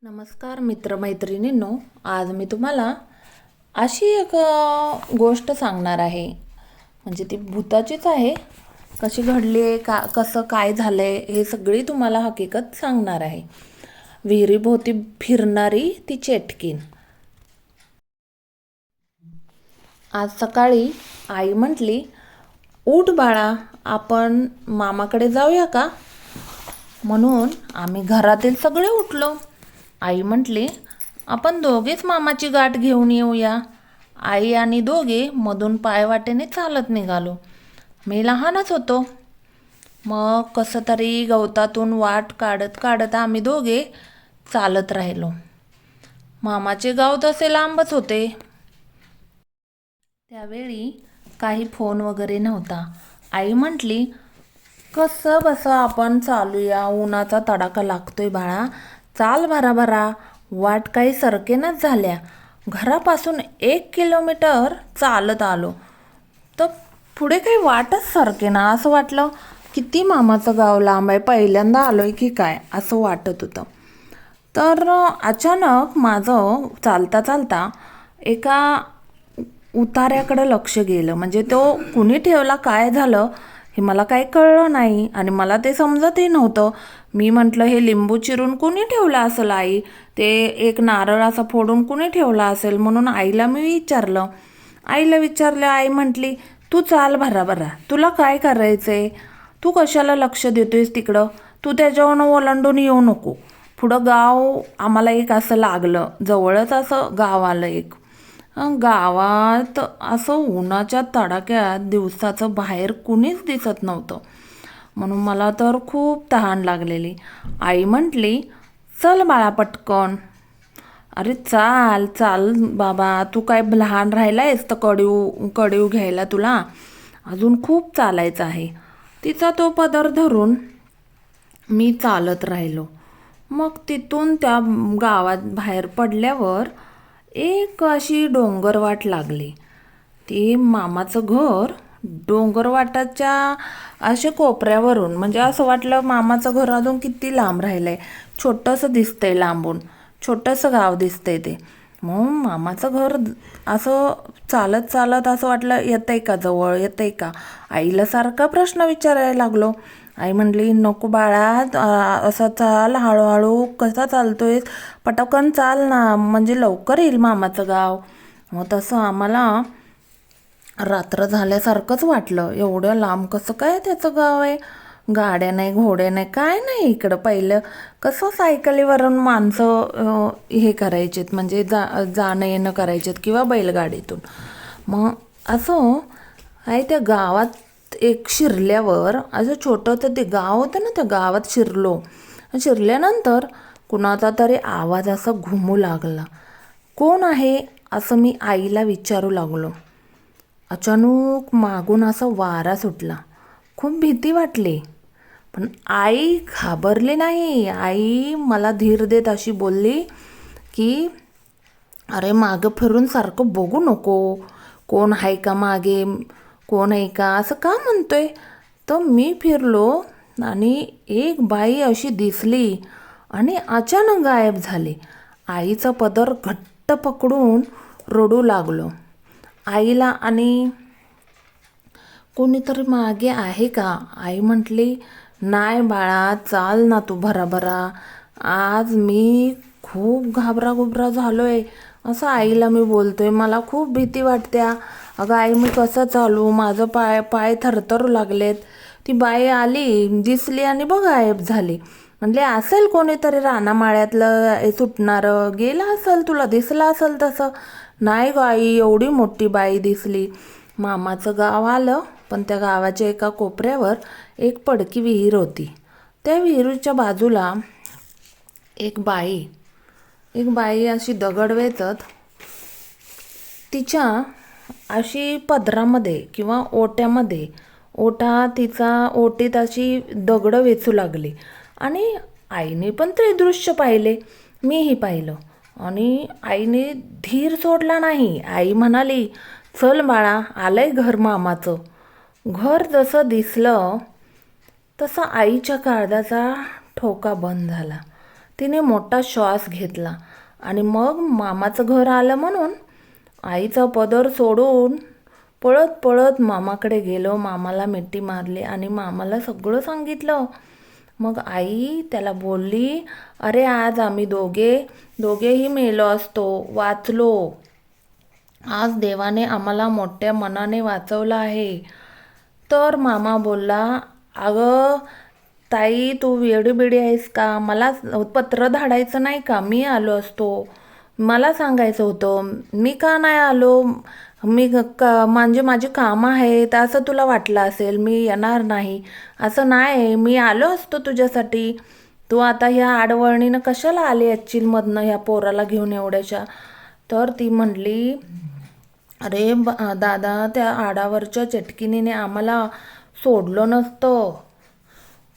नमस्कार मित्रमैत्रिणींनो, आज मी तुम्हाला अशी एक गोष्ट सांगणार आहे. म्हणजे ती भूताचीच आहे. कशी घडली आहे, कसं काय झालं आहे, हे सगळी तुम्हाला हकीकत सांगणार आहे. विहिरीभोवती फिरणारी ती चेटकीण. आज सकाळी आई म्हटली, उठ बाळा, आपण मामाकडे जाऊया का? म्हणून आम्ही घरातील सगळे उठलो. आई म्हटली, आपण दोघेच मामाची गाठ घेऊन येऊया. आई आणि दोघे मधून पायवाटेने चालत निघालो. मी लहानच होतो. मग कसं तरी गवतातून वाट काढत काढत आम्ही दोघे चालत राहिलो. मामाचे गाव तसे लांबच होते. त्यावेळी काही फोन वगैरे नव्हता. आई म्हटली, कसं बसं आपण चालूया, उन्हाचा तडाखा लागतोय बाळा, चाल भराभरा. वाट काही सरकेनाच झाल्या. घरापासून 1 किलोमीटर चालत आलो तर पुढे काही वाटच सरकेना. असं वाटलं किती मामाचं गाव लांब आहे, पहिल्यांदा आलोय की काय असं वाटत होतं. तर अचानक माझं चालता चालता एका उतार्याकडे लक्ष गेलं. म्हणजे तो कुणी ठेवला, काय झालं हे मला काही कळलं नाही आणि मला ते समजतही नव्हतं. मी म्हटलं, हे लिंबू चिरून कुणी ठेवला असेल आई, ते एक नारळ असा फोडून कुणी ठेवला असेल. म्हणून आईला मी विचारलं. आई म्हटली, तू चाल भराभरा, तुला काय करायचंय, तू कशाला लक्ष देतोयस तिकडं, तू त्याच्यावरून ओलांडून येऊ नको. पुढं गाव आम्हाला एक असं लागलं, जवळच असं गाव आलं एक. गावात असं उन्हाच्या तडाक्यात दिवसाचं बाहेर कुणीच दिसत नव्हतं. म्हणून मला तर खूप तहान लागलेली. आई म्हटली, चल बाळा पटकन. अरे चाल चाल बाबा, तू काय लहान राहिलायस तर कडीव घ्यायला तुला अजून खूप चालायचं आहे. तिचा तो पदर धरून मी चालत राहिलो. मग तिथून त्या गावात बाहेर पडल्यावर एक अशी डोंगरवाट लागली. ती मामाचं घर डोंगरवाटाच्या असे कोपऱ्यावरून, म्हणजे असं वाटलं मामाचं घर अजून किती लांब राहिलंय. छोटंसं दिसतंय लांबून, छोटंसं गाव दिसतंय ते. मग मामाचं घर असं चालत चालत असं वाटलं, येतंय का जवळ, येतंय का. आईला सारखा प्रश्न विचारायला लागलो. आई म्हणली, नको बाळा, असं चाल हळूहळू, कसा चालतोय, पटकन चाल ना, म्हणजे लवकर येईल मामाचं गाव. मग तसं आम्हाला रात्र झाल्यासारखंच वाटलं. एवढं लांब कसं काय त्याचं गाव आहे, गाड्या नाही, घोड्या नाही, काय नाही इकडं. पहिलं कसं सायकलीवरून माणसं हे करायचेत, म्हणजे जाणं येणं करायचेत किंवा बैलगाडीतून. मग असं आहे त्या गावात एक शिरल्यावर, असं छोटंसं ते गाव होतं ना, त्या गावात शिरल्यानंतर कुणाचा तरी आवाज असा घुमू लागला. कोण आहे असं मी आईला विचारू लागलो. अचानक मागून असा वारा सुटला. खूप भीती वाटली, पण आई घाबरली नाही. आई मला धीर देत अशी बोलली की, अरे मागं फिरून सारखं बघू नको, कोण आहे का मागे, कोण आहे का, असं का म्हणतोय. तर मी फिरलो आणि एक बाई अशी दिसली आणि अचानक गायब झाली. आईचा पदर घट्ट पकडून रडू लागलो. आईला, आणि कोणीतरी मागे आहे का. आई म्हटली, नाही बाळा, चाल ना तू भराभरा. आज मी खूप घाबरा झालोय असं आईला मी बोलतोय. मला खूप भीती वाटत्या. अगं आई, मी कसं चालू, माझं पाय थरथरू लागलेत. ती बाई आली, दिसली आणि बघ गायब झाली. म्हणले असेल कोणीतरी रानामाळ्यातलं सुटणारं, गेलं असेल, तुला दिसलं असेल तसं. नाही ग आई, एवढी मोठी बाई दिसली. मामाचं गाव आलं, पण त्या गावाच्या एका कोपऱ्यावर एक पडकी विहीर होती. त्या विहिरीच्या बाजूला एक बाई अशी दगड वेचत, तिच्या अशी पदरामध्ये किंवा ओटीत अशी दगडं वेचू लागली. आणि आईने पण ते दृश्य पाहिले, मीही पाहिलं. आणि आईने धीर सोडला नाही. आई म्हणाली, चल बाळा, आलंय घर मामाचं. घर जसं दिसलं तसं आईच्या काळजाचा ठोका बंद झाला. तिने मोठा श्वास घेतला आणि मग मामाचं घर आलं म्हणून आईचा पदर सोडून पळत पळत मामाकडे गेलो. मामाला मिठी मारली आणि मामाला सगळं सांगितलं. मग आई त्याला बोलली, अरे आज आम्ही दोघेही मेलो असतो, वाचलो. आज देवाने आम्हाला मोठ्या मनाने वाचवलं आहे. तर मामा बोलला, अगं ताई तू वेडीबिडी आहेस का? मला पत्र धाडायचं नाही का? मी आलो असतो, मला सांगायचं होतं. मी का नाही आलो? माझी कामं आहेत असं तुला वाटलं असेल, मी येणार नाही. असं नाही, मी आलो असतो तुझ्यासाठी. तू आता ह्या आडवळणीनं कशाला आली ॲक्च्युअलमधनं ह्या पोराला घेऊन एवढ्याशा? तर ती म्हणली, अरे दादा, त्या आडावरच्या चटकिनीने आम्हाला सोडलं नसतं.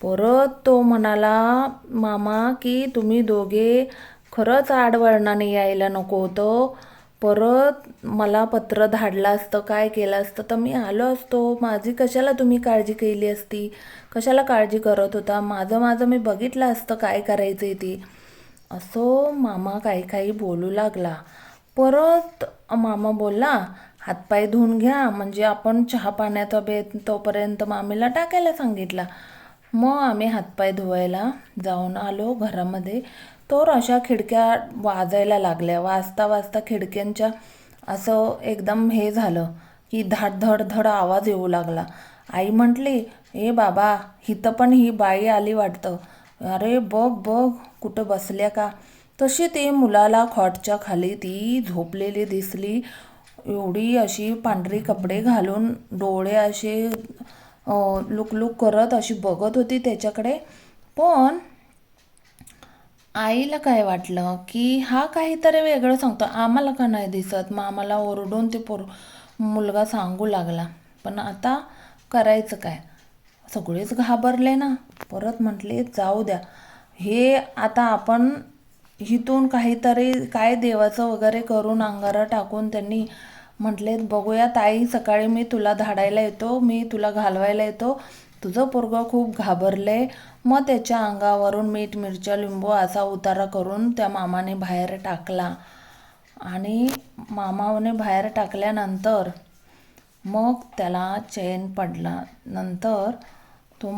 परत तो म्हणाला, मामा की तुम्ही दोघे खरंच आडवळणाने यायला नको होतं. परत मला पत्र धाडलं असतं, काय केलं असतं तर मी आलो असतो. माझी कशाला तुम्ही काळजी केली असती? कशाला काळजी करत होता? माझं मी बघितलं असतं काय करायचं ती. असं मामा काही बोलू लागला. परत मामा बोलला, हातपाय धुवून घ्या, म्हणजे आपण चहा पाण्याचा बेत तोपर्यंत मामीला टाकायला सांगितला. मग आम्ही हातपाय धुवायला जाऊन आलो घरामध्ये. तर अशा खिडक्या वाजायला लागल्या. वाजता वाजता खिडक्यांच्या असं एकदम हे झालं की धड धड धड आवाज येऊ लागला. आई म्हटली, ए बाबा, हिथं पण ही बाई आली वाटतं. अरे बघ बघ कुठं बसल्या का? तशी ती मुलाला खॉटच्या खाली ती झोपलेली दिसली. एवढी अशी पांढरी कपडे घालून डोळे असे लुकलुक करत अशी बघत होती त्याच्याकडे. पण आईला काय वाटलं की हा काहीतरी वेगळं सांगतो, आम्हाला का नाही दिसत? मग आम्हाला ओरडून ते मुलगा सांगू लागला. पण आता करायचं काय? सगळेच घाबरले ना. परत म्हटले, जाऊ द्या, हे आता आपण हिथून काहीतरी काय देवाचं वगैरे करून अंगारा टाकून त्यांनी म्हटलेत, बघूया ताई, सकाळी मी तुला धाडायला येतो, मी तुला घालवायला येतो. तुझं पोरगं खूप घाबरले. मग त्याच्या अंगावरून मीठ मिरच्या लिंबू असा उतारा करून त्या मामाने बाहेर टाकला. आणि मामाने बाहेर टाकल्यानंतर मग त्याला चैन पडला. नंतर तो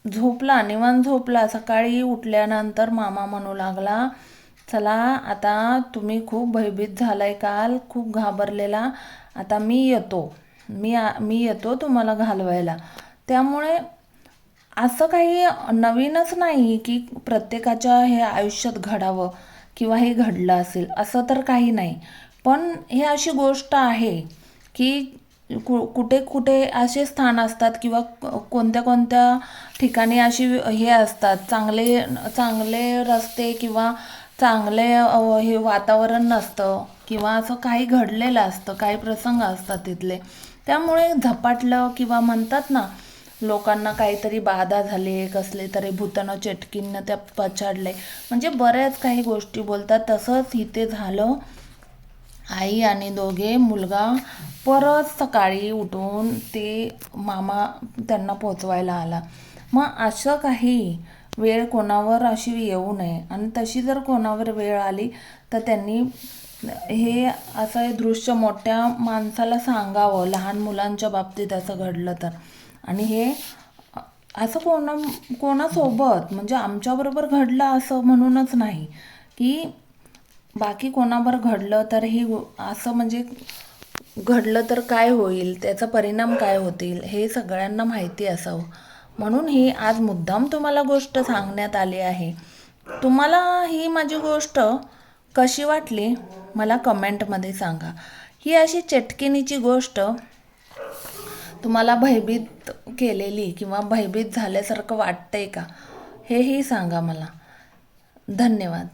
झोपला, निवांत झोपला. सकाळी उठल्यानंतर मामा म्हणू लागला, चला आता तुम्ही खूप भयभीत झालाय, काल खूप घाबरलेला, आता मी येतो तुम्हाला घालवायला. त्यामुळे असं काही नवीनच नाही की प्रत्येकाच्या हे आयुष्यात घडावं किंवा हे घडलं असेल असं तर काही नाही. पण हे अशी गोष्ट आहे की कुठे कुठे असे स्थान असतात किंवा कोणत्या कोणत्या ठिकाणी अशी हे असतात, चांगले चांगले रस्ते किंवा चांगले हे वातावरण नसतं किंवा असं काही घडलेलं असतं, काही प्रसंग असतात तिथले. त्यामुळे झपाटलं किंवा म्हणतात ना, लोकांना काहीतरी बाधा झाली, कसले तरी भूतानं चटकीनं त्या पछाडले, म्हणजे बऱ्याच काही गोष्टी बोलतात. तसंच इथे झालं. आई आणि दोघे मुलगा परत सकाळी उठून ते मामा त्यांना पोचवायला आला. मग असं काही वेळ कोणावर अशी येऊ नये. आणि तशी जर कोणावर वेळ आली तर त्यांनी हे असं हे दृश्य मोठ्या माणसाला सांगावं, लहान मुलांच्या बाबतीत असं घडलं तर. आणि हे असं कोणासोबत म्हणजे आमच्याबरोबर घडलं असं म्हणूनच नाही की बाकी कोणावर घडलं तर ही असं म्हणजे घडलं तर काय होईल, त्याचा परिणाम काय होतील हे सगळ्यांना माहिती असावं म्हणून ही आज मुद्दाम तुम्हाला गोष्ट सांगण्यात आली आहे. तुम्हाला ही माझी गोष्ट कशी वाटली मला कमेंटमध्ये सांगा. ही अशी चटकिनीची गोष्ट तुम्हाला भयभीत केलेली किंवा भयभीत झाल्यासारखं वाटतंय का, हेही सांगा मला. धन्यवाद.